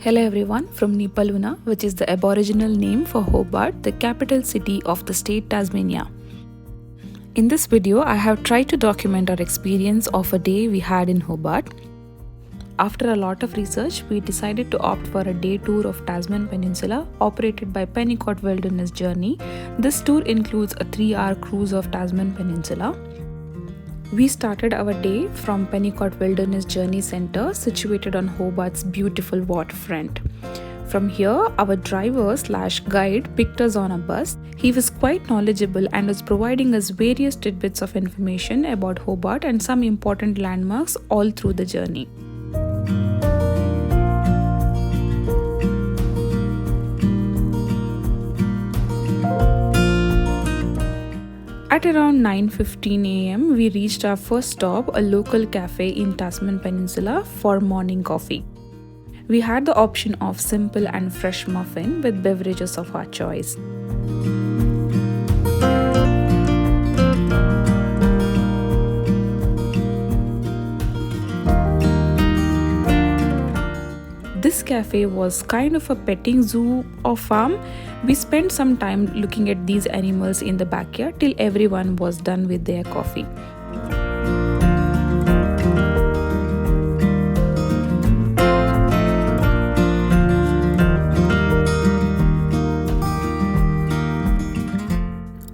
Hello everyone from Nipaluna, which is the Aboriginal name for Hobart, the capital city of the state Tasmania. In this video, I have tried to document our experience of a day we had in Hobart. After a lot of research, we decided to opt for a day tour of Tasman Peninsula operated by Pennicott Wilderness Journeys. This tour includes a 3-hour cruise of Tasman Peninsula. We started our day from Pennicott Wilderness Journeys Centre, situated on Hobart's beautiful waterfront. From here, our driver/guide picked us on a bus. He was quite knowledgeable and was providing us various tidbits of information about Hobart and some important landmarks all through the journey. At around 9:15 am, we reached our first stop, a local cafe in Tasman Peninsula, for morning coffee. We had the option of simple and fresh muffin with beverages of our choice. This cafe was kind of a petting zoo or farm. We spent some time looking at these animals in the backyard till everyone was done with their coffee.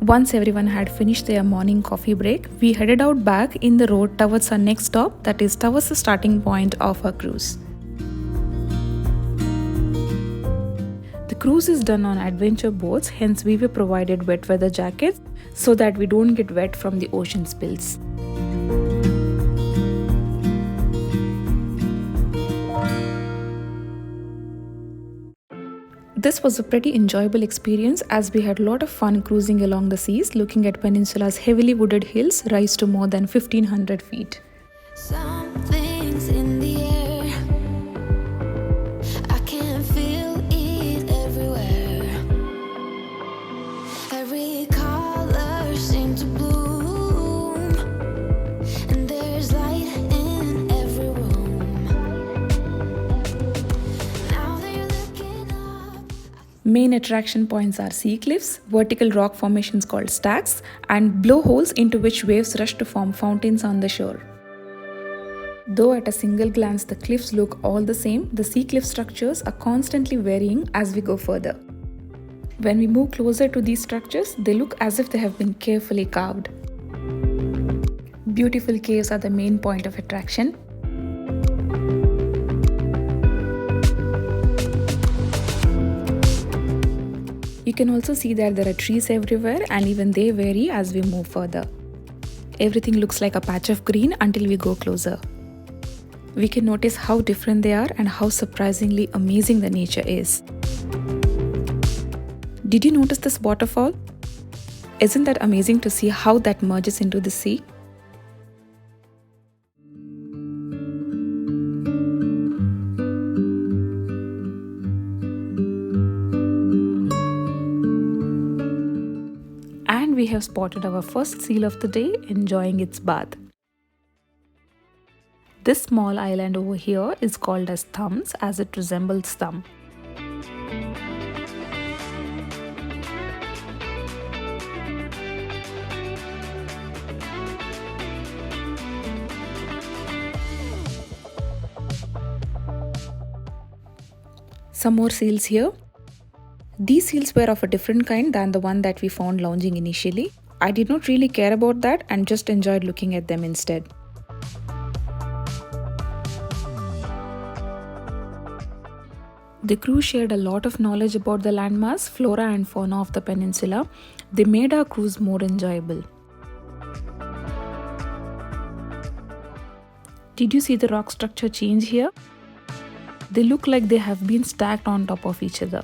Once everyone had finished their morning coffee break, we headed out back in the road towards our next stop, that is towards the starting point of our cruise. The cruise is done on adventure boats, hence we were provided wet weather jackets so that we don't get wet from the ocean spills. This was a pretty enjoyable experience as we had a lot of fun cruising along the seas, looking at Peninsula's heavily wooded hills rise to more than 1500 feet. Something's in the air. I can feel it everywhere. Every color seems to bloom, and there's light in every room. Now they're looking up. Main attraction points are sea cliffs, vertical rock formations called stacks, and blowholes into which waves rush to form fountains on the shore. Though at a single glance the cliffs look all the same, the sea cliff structures are constantly varying as we go further. When we move closer to these structures, they look as if they have been carefully carved. Beautiful caves are the main point of attraction. You can also see that there are trees everywhere, and even they vary as we move further. Everything looks like a patch of green until we go closer. We can notice how different they are and how surprisingly amazing the nature is. Did you notice this waterfall? Isn't that amazing to see how that merges into the sea? And we have spotted our first seal of the day enjoying its bath. This small island over here is called as Thumbs as it resembles thumb. Some more seals here. These seals were of a different kind than the one that we found lounging initially. I did not really care about that and just enjoyed looking at them instead. The crew shared a lot of knowledge about the landmass, flora and fauna of the peninsula. They made our cruise more enjoyable. Did you see the rock structure change here? They look like they have been stacked on top of each other.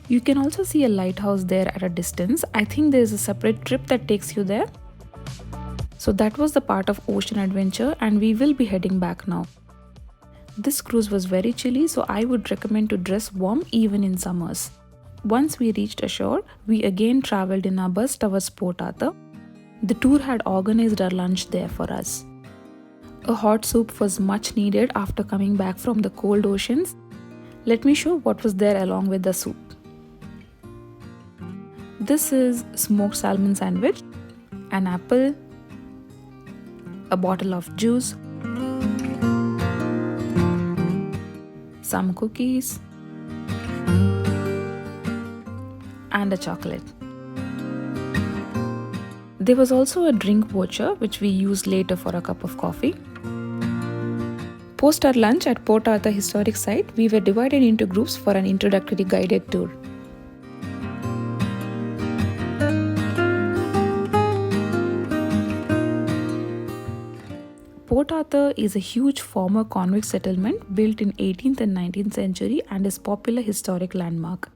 You can also see a lighthouse there at a distance. I think there is a separate trip that takes you there. So that was the part of ocean adventure, and we will be heading back now. This cruise was very chilly, so I would recommend to dress warm even in summers. Once we reached ashore, we again travelled in our bus towards Port Arthur. The tour had organized our lunch there for us. A hot soup was much needed after coming back from the cold oceans. Let me show what was there along with the soup. This is smoked salmon sandwich, an apple, a bottle of juice, some cookies, and a chocolate. There was also a drink voucher which we used later for a cup of coffee. Post our lunch at Port Arthur Historic Site, we were divided into groups for an introductory guided tour. Port Arthur is a huge former convict settlement built in 18th and 19th century and is a popular historic landmark.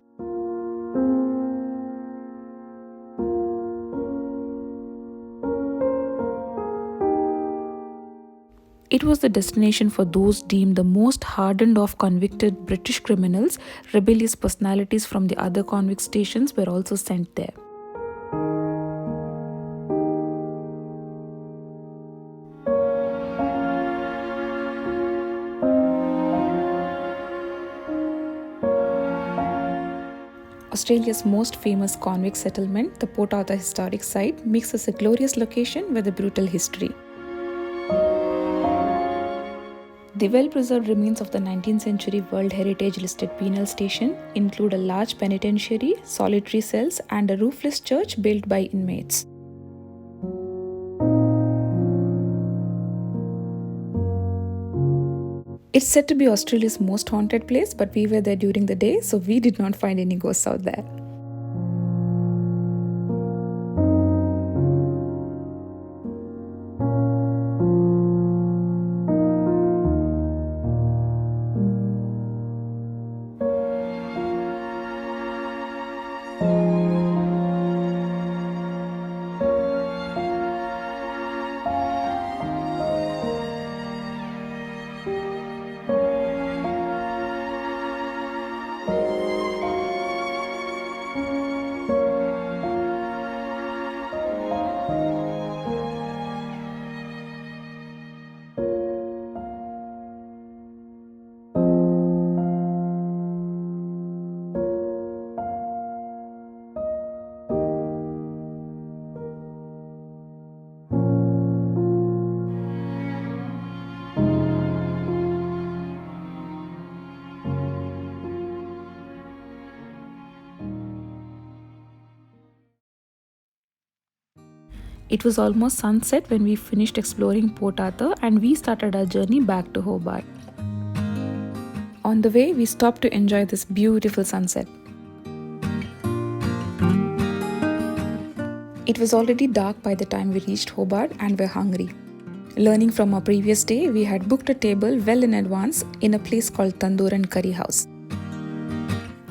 It was the destination for those deemed the most hardened of convicted British criminals. Rebellious personalities from the other convict stations were also sent there. Australia's most famous convict settlement, the Port Arthur Historic Site, makes us a glorious location with a brutal history. The well-preserved remains of the 19th century World Heritage listed penal station include a large penitentiary, solitary cells, and a roofless church built by inmates. It's said to be Australia's most haunted place, but we were there during the day, so we did not find any ghosts out there. It was almost sunset when we finished exploring Port Arthur and we started our journey back to Hobart. On the way, we stopped to enjoy this beautiful sunset. It was already dark by the time we reached Hobart and were hungry. Learning from our previous day, we had booked a table well in advance in a place called Tandoor and Curry House.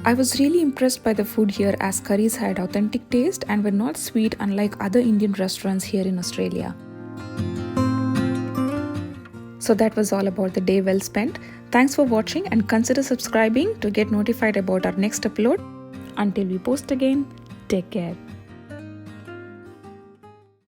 I was really impressed by the food here as curries had authentic taste and were not sweet unlike other Indian restaurants here in Australia. So that was all about the day well spent. Thanks for watching and consider subscribing to get notified about our next upload. Until we post again, take care.